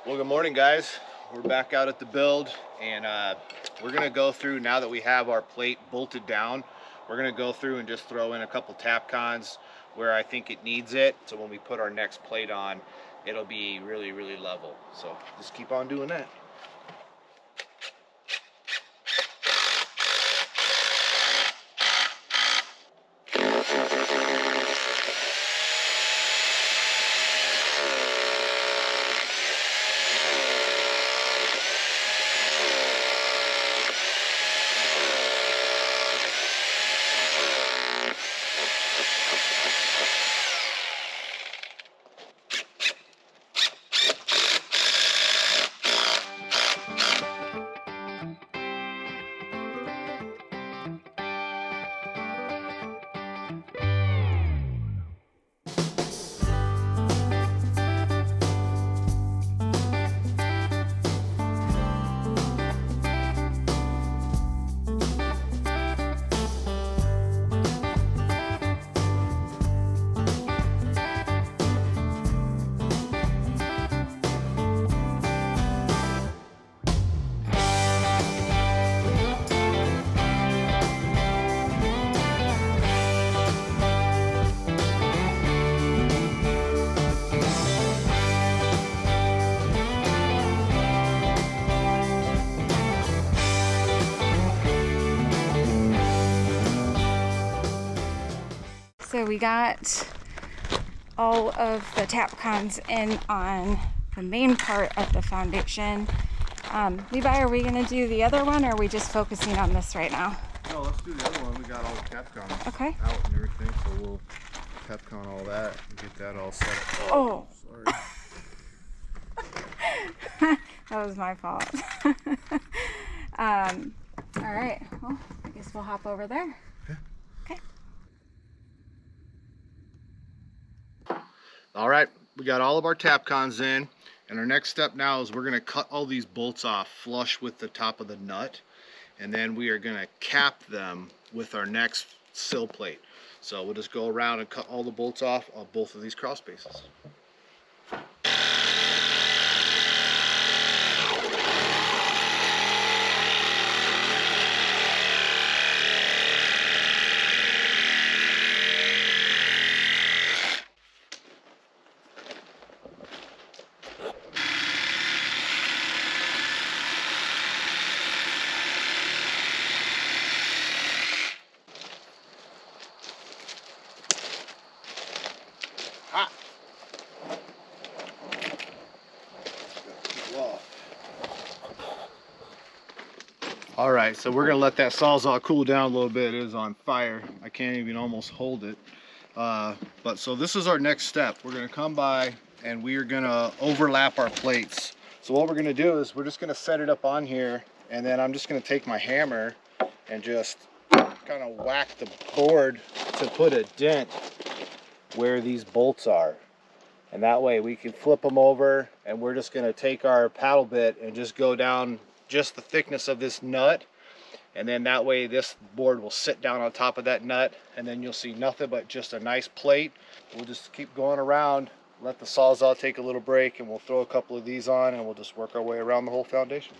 Well, good morning, guys. We're back out at the build, and we're gonna go through, now that we have our plate bolted down, we're gonna go through and just throw in a couple tap cons where I think it needs it, so when we put our next plate on, it'll be really, really level. So just keep on doing that. So we got all of the tap cons in on the main part of the foundation. Levi, are we going to do the other one, or are we just focusing on this right now? No, let's do the other one. We got all the tap cons out and everything, so we'll tap con all that and get that all set up. Oh, sorry. that was my fault. All right, well, I guess we'll hop over there. Okay. All right, we got all of our tap cons in, and our next step now is we're going to cut all these bolts off flush with the top of the nut, and then we are going to cap them with our next sill plate. So we'll just go around and cut all the bolts off of both of these cross spaces. All right, so we're gonna let that Sawzall cool down a little bit. It is on fire. I can't even almost hold it. But so this is our next step. We're gonna come by and we are gonna overlap our plates. So what we're gonna do is we're just gonna set it up on here, and then I'm just gonna take my hammer and just kind of whack the board to put a dent where these bolts are. And that way we can flip them over, and we're just gonna take our paddle bit and just go down just the thickness of this nut, and then that way this board will sit down on top of that nut, and then you'll see nothing but just a nice plate. We'll just keep going around, let the Sawzall take a little break, and we'll throw a couple of these on, and we'll just work our way around the whole foundation.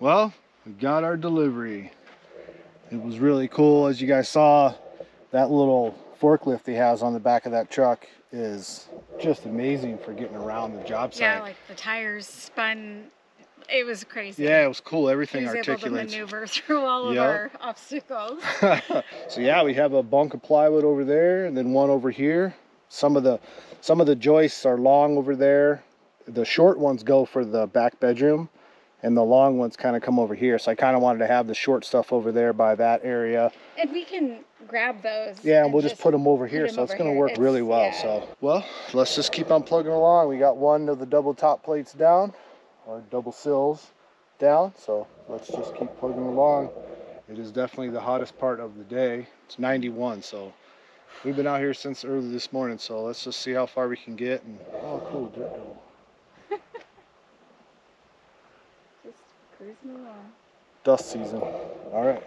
Well, we got our delivery. It was really cool. As you guys saw, that little forklift he has on the back of that truck is just amazing for getting around the job site. Yeah, like the tires spun. It was crazy. Yeah, it was cool. Everything he was articulates. able to maneuver through all of our obstacles. So yeah, we have a bunk of plywood over there, and then one over here. Some of the joists are long over there. The short ones go for the back bedroom, and the long ones kind of come over here. So I kind of wanted to have the short stuff over there by that area. And we can grab those. Yeah, and we'll just put them over here. So it's going to work really well. Yeah. So, well, let's just keep on plugging along. We got one of the double top plates down, or double sills down. So let's just keep plugging along. It is definitely the hottest part of the day. It's 91, so we've been out here since early this morning. So let's just see how far we can get. And oh, cool, dirt devil. Just cruising along. Dust season. All right.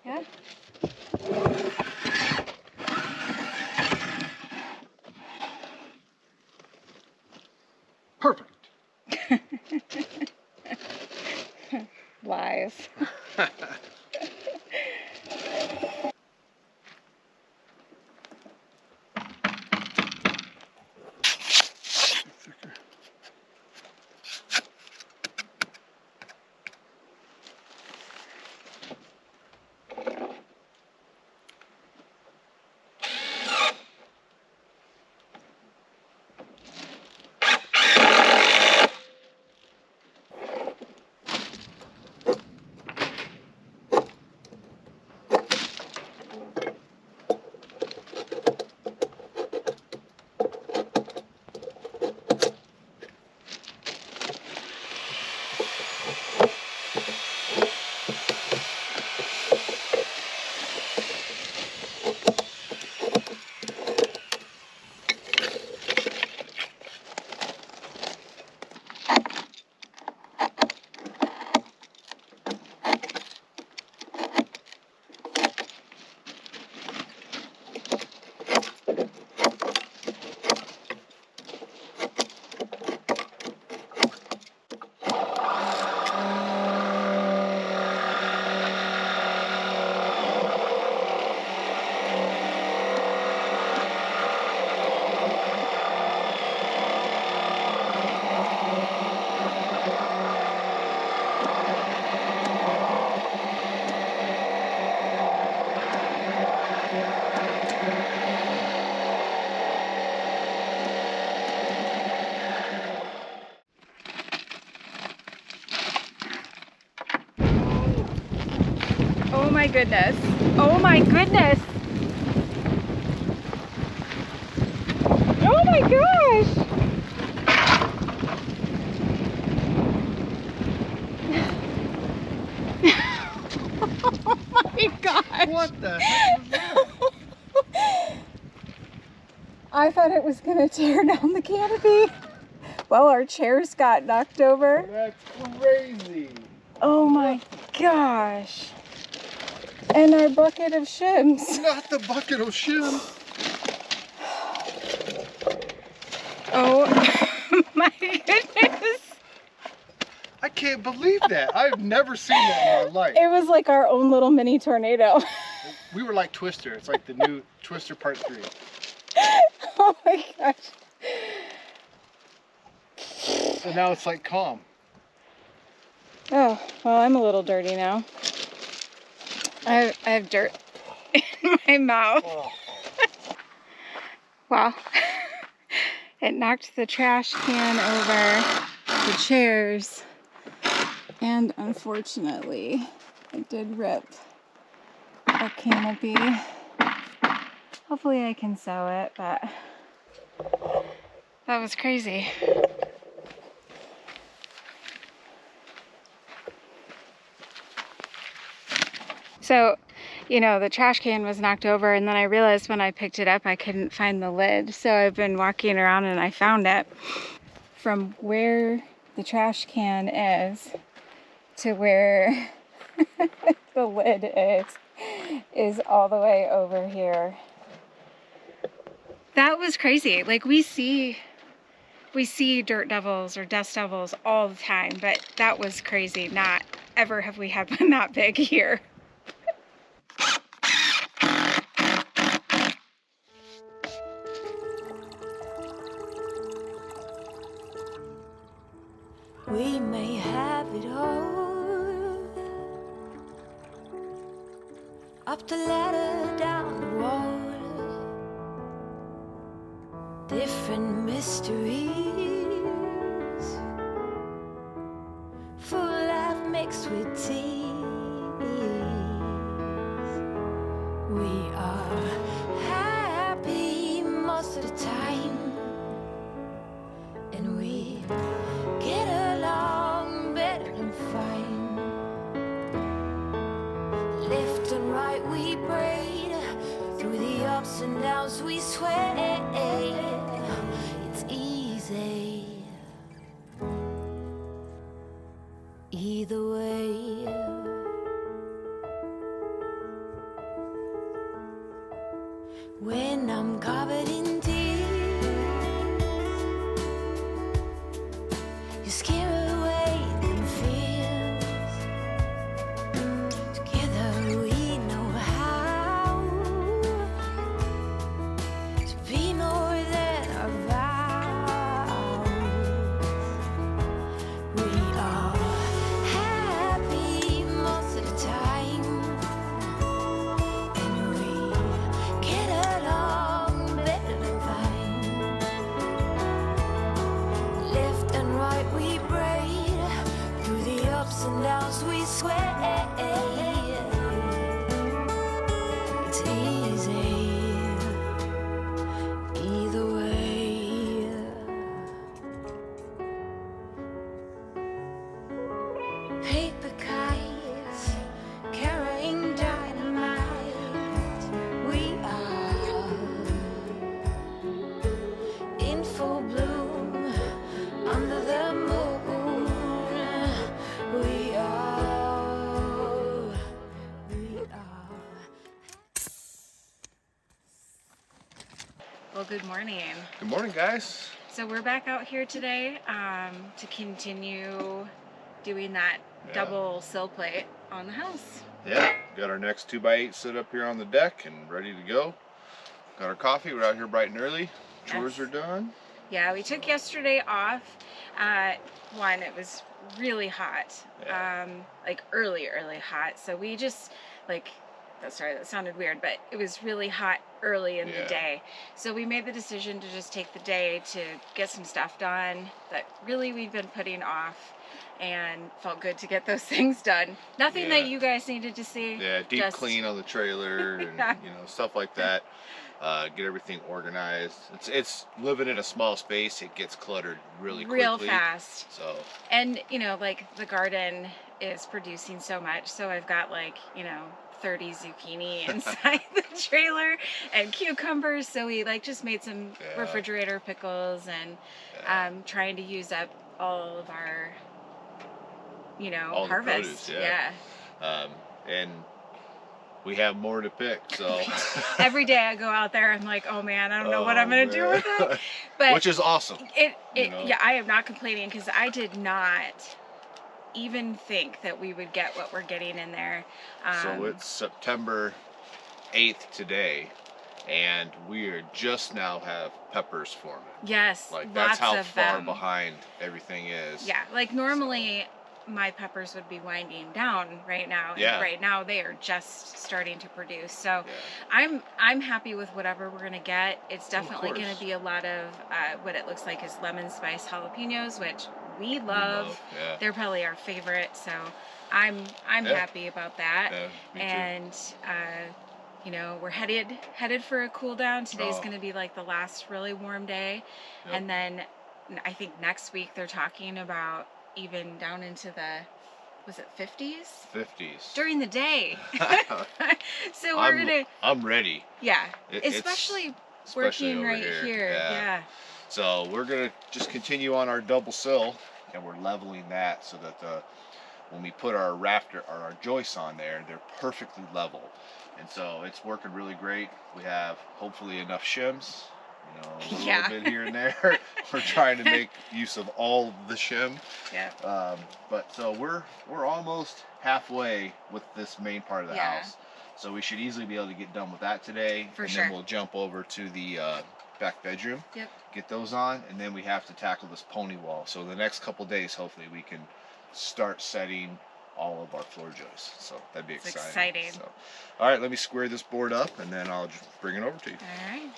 Yeah. Perfect. Lies. Oh my goodness. Oh my goodness. Oh my gosh. Oh my gosh. What the heck was that? I thought it was going to tear down the canopy. Well, our chairs got knocked over. That's crazy. Oh my gosh. And our bucket of shims. Not the bucket of shim. Oh my goodness. I can't believe that. I've never seen that in my life. It was like our own little mini tornado. We were like Twister. It's like the new Twister Part 3. Oh my gosh. And now it's like calm. Oh, well, I'm a little dirty now. I have dirt in my mouth. Oh. Wow. It knocked the trash can over, the chairs, and unfortunately, it did rip a canopy. Hopefully I can sew it, but that was crazy. So, you know, the trash can was knocked over, and then I realized when I picked it up I couldn't find the lid. So I've been walking around and I found it. From where the trash can is to where the lid is all the way over here. That was crazy. Like, we see dirt devils or dust devils all the time, but that was crazy. Not ever have we had one that big here. We may have it all, up the ladder, down the wall, different mysteries, full life mixed with tears. We are happy most of the time, and we get along better than fine. Left and right we braid, through the ups and downs we sway. It's easy either way. When I'm covered in tears, you scare away them fears. Together we know how to be more than our vows. We are happy most of the time, and we get along better than fine. Left and right we braid, through the ups and downs we sway. It's easy either way. Paper kites carrying dynamite. We are in full bloom under the moon. We are. Well, good morning. Good morning, guys. So we're back out here today to continue doing that double sill plate on the house. Yeah, got our next 2x8 set up here on the deck and ready to go. Got our coffee. We're out here bright and early. Chores are done. Yeah, we took yesterday off. One, it was really hot, like early hot. So we just sorry, that sounded weird, but it was really hot early in the day. So we made the decision to just take the day to get some stuff done that really we've been putting off, and felt good to get those things done. Nothing that you guys needed to see. Yeah, deep clean on the trailer and stuff like that. Get everything organized. It's living in a small space. It gets cluttered really quickly. Real fast. So. And the garden is producing so much. So I've got 30 zucchini inside the trailer and cucumbers. So we just made some refrigerator pickles and trying to use up all of our all harvest. the produce, and we have more to pick. So every day I go out there, I'm like, oh man, I don't know what I'm gonna do with it. But which is awesome. Yeah, I am not complaining because I did not even think that we would get what we're getting in there. So it's September 8th today, and we are just now have peppers forming. Yes, like that's how far them. behind everything is. Yeah, like normally my peppers would be winding down right now. Yeah. And right now they are just starting to produce. So yeah. I'm happy with whatever we're gonna get. It's definitely gonna be a lot of what it looks like is lemon spice jalapenos, which we love. Yeah. They're probably our favorite. So I'm happy about that. Yeah, and you know, we're headed for a cool down. Today's gonna be like the last really warm day. Yep. And then I think next week they're talking about even down into the, was it 50s? 50s. During the day. So I'm ready. Yeah. Especially working right here. Yeah. So we're gonna just continue on our double sill, and we're leveling that so that when we put our rafter or our joists on there, they're perfectly level. And so it's working really great. We have hopefully enough shims, you know, a little bit here and there. We're trying to make use of all the shim. Yeah. But so we're almost halfway with this main part of the house. So we should easily be able to get done with that today. Then we'll jump over to the back bedroom. Yep. Get those on, and then we have to tackle this pony wall. So the next couple days, hopefully we can start setting all of our floor joists. So that'd be exciting. So, all right, let me square this board up, and then I'll just bring it over to you. All right.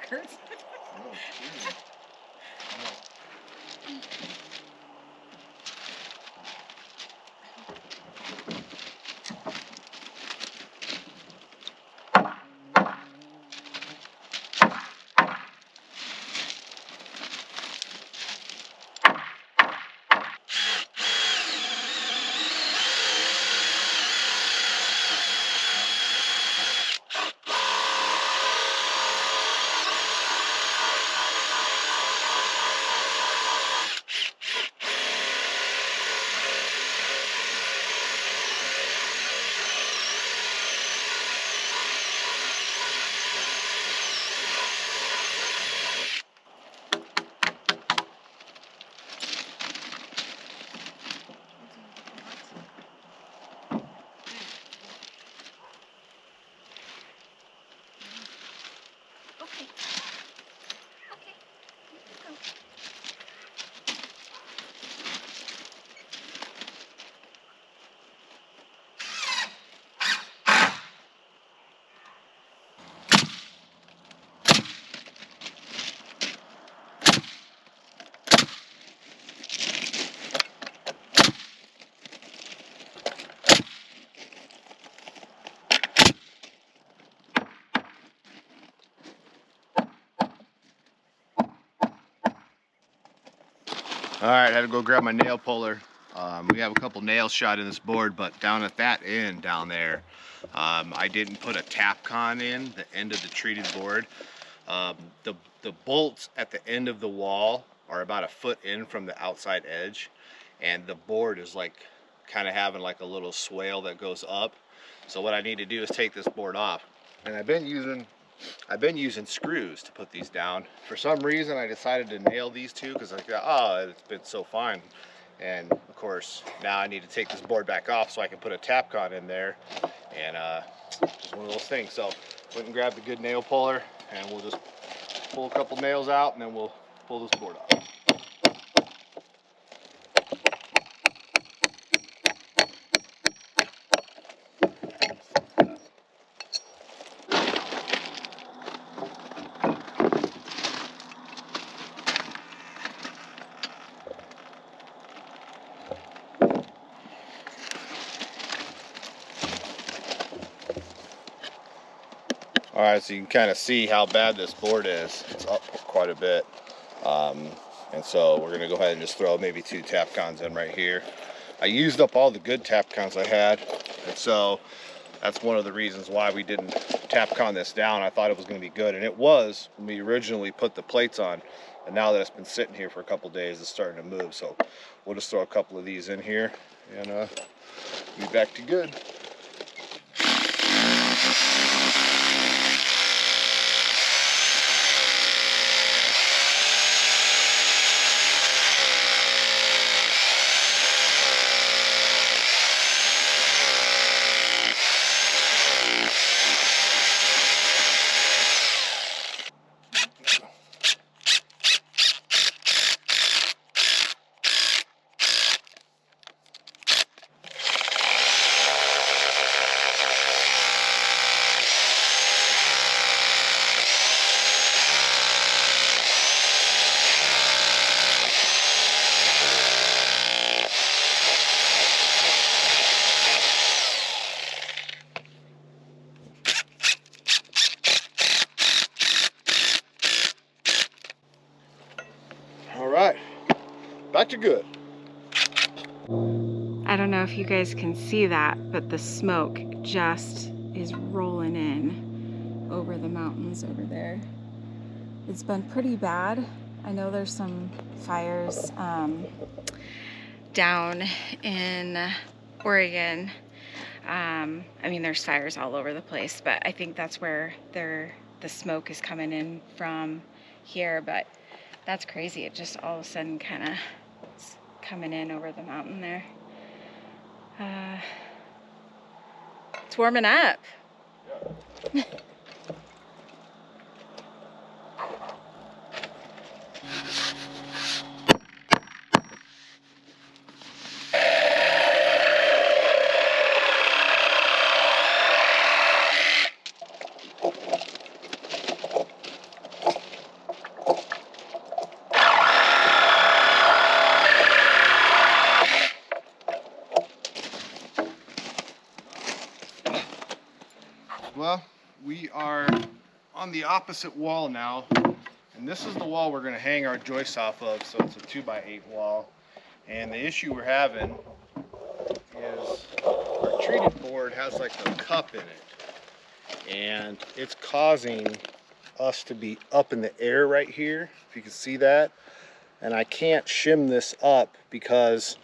Hurts. All right, I had to go grab my nail puller. We have a couple nails shot in this board, but down at that end down there, I didn't put a tap con in the end of the treated board. The bolts at the end of the wall are about a foot in from the outside edge, and the board is like kind of having like a little swale that goes up. So what I need to do is take this board off, and I've been using screws to put these down. For some reason I decided to nail these two because I thought, oh, it's been so fine. And of course now I need to take this board back off so I can put a tap con in there, and just one of those things. So went and grabbed a good nail puller, and we'll just pull a couple nails out, and then we'll pull this board off. right, so you can kind of see how bad this board is. It's up quite a bit. And so we're gonna go ahead and just throw maybe 2 tap cons in right here. I used up all the good tap cons I had, and so that's one of the reasons why we didn't tap con this down. I thought it was gonna be good, and it was when we originally put the plates on. And now that it's been sitting here for a couple days, it's starting to move. So we'll just throw a couple of these in here and be back to good. All right, back to good. I don't know if you guys can see that, but the smoke just is rolling in over the mountains over there. It's been pretty bad. I know there's some fires down in Oregon. I mean, there's fires all over the place, but I think that's where the smoke is coming in from here. But that's crazy. It just all of a sudden kind of coming in over the mountain there. It's warming up. Yeah. Well, we are on the opposite wall now, and this is the wall we're going to hang our joists off of. So it's a 2x8 wall, and the issue we're having is our treated board has like a cup in it, and it's causing us to be up in the air right here, if you can see that. And I can't shim this up because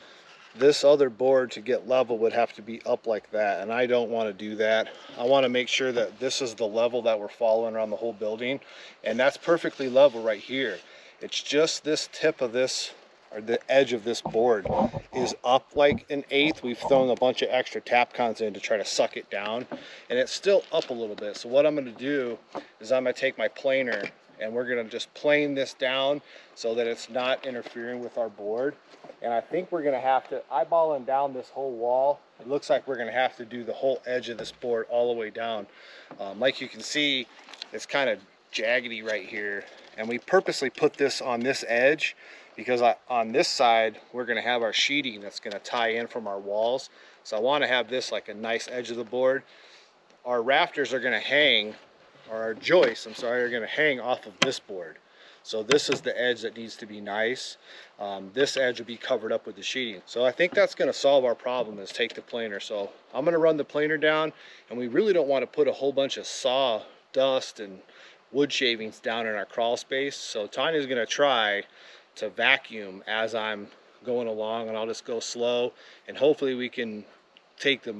this other board to get level would have to be up like that, and I don't want to do that. I want to make sure that this is the level that we're following around the whole building, and that's perfectly level right here. It's just this tip of this, or the edge of this board, is up like an eighth. We've thrown a bunch of extra tap cons in to try to suck it down, and it's still up a little bit. So what I'm going to do is I'm going to take my planer and we're going to just plane this down so that it's not interfering with our board. And I think we're going to have to, eyeballing down this whole wall, it looks like we're going to have to do the whole edge of this board all the way down. Like you can see, it's kind of jaggedy right here. And we purposely put this on this edge because on this side, we're going to have our sheeting that's going to tie in from our walls. So I want to have this like a nice edge of the board. Our rafters are going to hang, or our joists, I'm sorry, are going to hang off of this board. So this is the edge that needs to be nice. This edge will be covered up with the sheeting. So I think that's going to solve our problem, is take the planer. So I'm going to run the planer down, and we really don't want to put a whole bunch of sawdust and wood shavings down in our crawl space. So Tanya's going to try to vacuum as I'm going along, and I'll just go slow, and hopefully we can take the